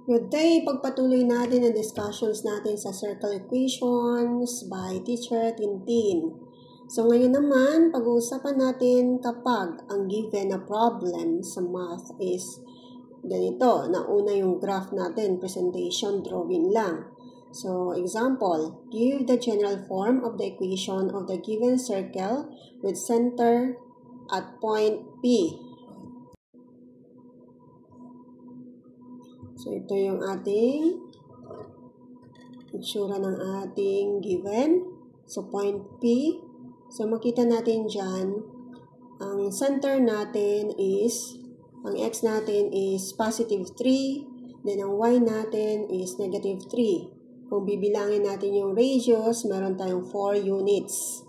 Good day! Pagpatuloy natin ang discussions natin sa circle equations by Teacher Tintin. So ngayon naman, pag-uusapan natin kapag ang given na problem sa math is ganito. Nauna yung graph natin, presentation, drawing lang. So example, give the general form of the equation of the given circle with center at point P. So, ito yung ating itsura ng ating given. So, point P. So, makita natin dyan, ang center natin is, ang x natin is positive 3, then ang y natin is negative 3. Kung bibilangin natin yung radius, meron tayong 4 units.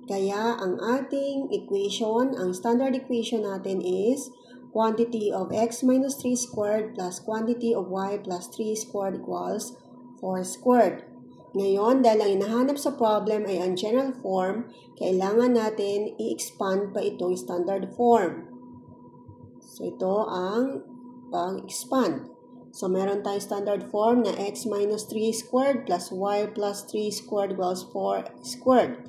Kaya, ang ating equation, ang standard equation natin is quantity of x minus 3 squared plus quantity of y plus 3 squared equals 4 squared. Ngayon, dahil ang hinahanap sa problem ay ang general form, kailangan natin i-expand pa itong standard form. So, ito ang pag-expand. So, meron tayong standard form na x minus 3 squared plus y plus 3 squared equals 4 squared.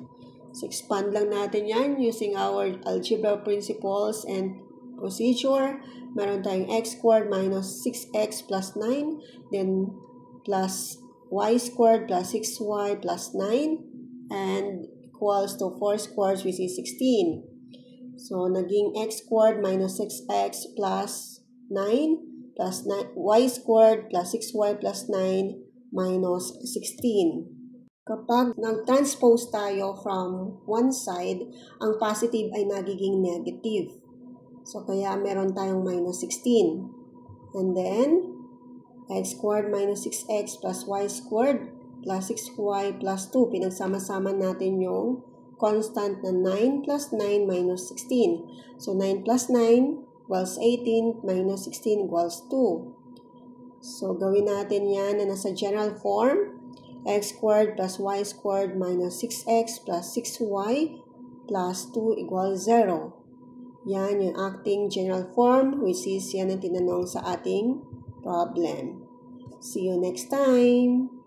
So, expand lang natin yan using our algebra principles and procedure. Meron tayong x squared minus 6x plus 9, then plus y squared plus 6y plus 9, and equals to 4 squared, which is 16. So, naging x squared minus 6x plus 9 plus y squared plus 6y plus 9 minus 16. Kapag nag-transpose tayo from one side, ang positive ay nagiging negative. So, kaya meron tayong minus 16. And then, x squared minus 6x plus y squared plus 6y plus 2. Pinagsama-sama natin yung constant na 9 plus 9 minus 16. So, 9 plus 9 equals 18 minus 16 equals 2. So, gawin natin yan na nasa general form. X squared plus y squared minus 6x plus 6y plus 2 equals 0. Yan yung acting general form, which is yan ang tinanong sa ating problem. See you next time!